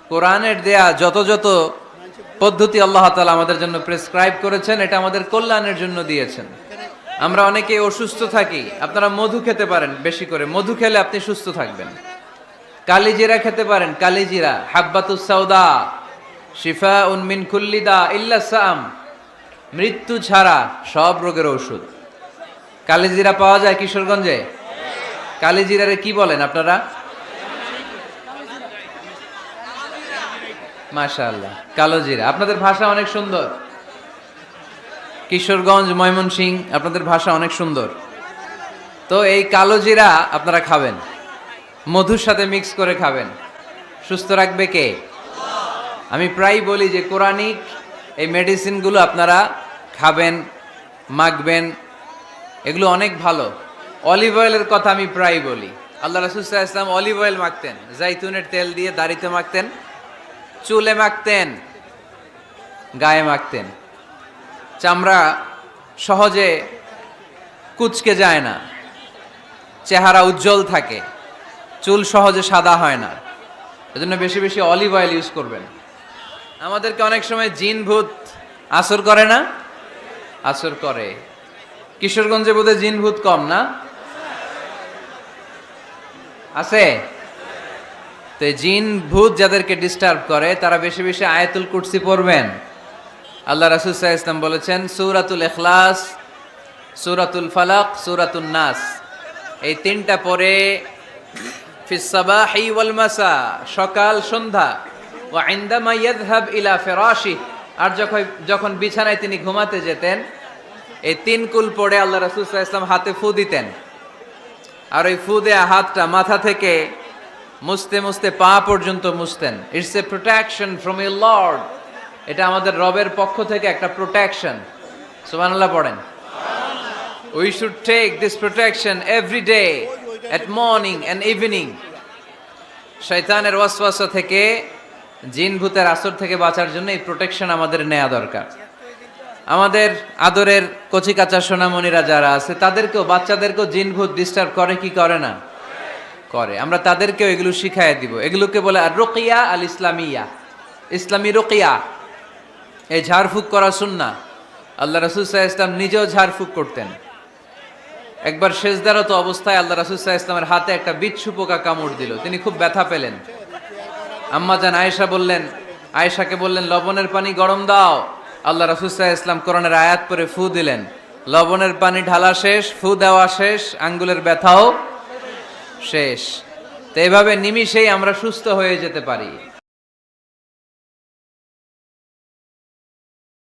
কোরআনের দেয়া যত যত পদ্ধতি আল্লাহ তাআলা আমাদের জন্য প্রেসক্রাইব করেছেন, এটা আমাদের কল্যাণের জন্য দিয়েছেন। আমরা অনেকে অসুস্থ থাকি, আপনারা মধু খেতে পারেন, বেশি করে মধু খেলে আপনি সুস্থ থাকবেন। কালিজিরা খেতে পারেন, কালিজিরা হাব্বাতুস সাউদা শিফাউন মিন কুল্লি দা ইল্লা সাম, মৃত্যু ছাড়া সব রোগের ঔষধ। কালিজিরা পাওয়া যায় কিশোরগঞ্জে। কালিজিরারে কি বলেন আপনারা? মাশাআল্লাহ, কালোজিরা। আপনাদের ভাষা অনেক সুন্দর। কিশোরগঞ্জ, ময়মনসিংহ, আপনাদের ভাষা অনেক সুন্দর। তো এই কালোজিরা আপনারা খাবেন, মধুর সাথে মিক্স করে খাবেন। সুস্থ রাখবে কে? আমি প্রায় বলি যে কোরআনিক এই মেডিসিনগুলো আপনারা খাবেন, মাখবেন, এগুলো অনেক ভালো। অলিভ অয়েলের কথা আমি প্রায় বলি। আল্লাহ রাসূল সাল্লাল্লাহু আলাইহি ওয়াসাল্লাম অলিভ অয়েল মাখতেন, জাইতুনের তেল দিয়ে দাড়িতে মাখতেন, চুলে মাখতেন, গায়ে মাখতেন। চামড়া সহজে কুঁচকে যায় না, চেহারা উজ্জ্বল থাকে, চুল সহজে সাদা হয় না। এজন্য বেশি বেশি অলিভ অয়েল ইউজ করবেন। আমাদেরকে অনেক সময় জিন ভূত আসর করে না? আসর করে। কিশোরগঞ্জে বোধহয় জিন ভূত কম না? আছে? তো জিন ভূত যাদেরকে ডিস্টার্ব করে তারা বেশি বেশি আয়াতুল কুরসি পড়বেন। আল্লাহ রাসূল সাল্লাল্লাহু আলাইহি ওয়াসাল্লাম বলেছেন সূরাতুল ইখলাস, সূরাতুল ফালাক, সূরাতুন নাস, এই তিনটা পড়ে ফিস সাবাহি ওয়াল মাসা, সকাল সন্ধ্যা, ওয়া ইনদামা ইয়াযহাব ইলা ফিরাশি, আর যখন বিছানায় তিনি ঘুমাতে যেতেন এই তিন কুল পড়ে আল্লাহ রাসূল সাল্লাল্লাহু আলাইহি ওয়াসাল্লাম হাতে ফু দিতেন। আর ওই ফু দেয়া হাতটা মাথা থেকে মুছতে মুছতে পা পর্যন্ত মুছতেন। It's a protection from your lord, এটা আমাদের রবের পক্ষ থেকে একটা প্রোটেকশন। সুবহানাল্লাহ পড়েন। We should take this protection every day at morning and evening. শয়তানের ওয়াসওয়াসা থেকে, জিন ভূতের আসর থেকে বাঁচার জন্য এই প্রোটেকশন আমাদের নেওয়া দরকার। আমাদের আদরের কচিকাঁচা সোনামণিরা যারা আছে তাদেরকেও, বাচ্চাদেরকেও জিন ভূত ডিস্টার্ব করে কি করে না? করে। আমরা তাদেরকেও এগুলো শিখাই দিব। এগুলোকে বলে আর রুকিয়া আল ইসলামিয়া, ইসলামী রুকিয়া। এই ঝাড়ফুঁক করা সুন্নাহ। আল্লাহ রাসূল সাল্লাল্লাহু আলাইহি ওয়াসাল্লাম নিজেও ঝাড়ফুঁক করতেন। একবার সেজদারত অবস্থায় আল্লাহ রাসূল সাল্লাল্লাহু আলাইহি ওয়াসাল্লামের হাতে একটা বিচ্ছু পোকা কামড় দিল, তিনি খুব ব্যথা পেলেন। আম্মা জান আয়েশাকে বললেন লবণের পানি গরম দাও। আল্লাহ রাসূল সাল্লাল্লাহু আলাইহি ওয়াসাল্লাম কোরআনের আয়াত পড়ে ফু দিলেন, লবণের পানি ঢালা শেষ, ফু দেওয়া শেষ, আঙ্গুলের ব্যথাও শেষ। তো এইভাবে নিমিষেই আমরা সুস্থ হয়ে যেতে পারি।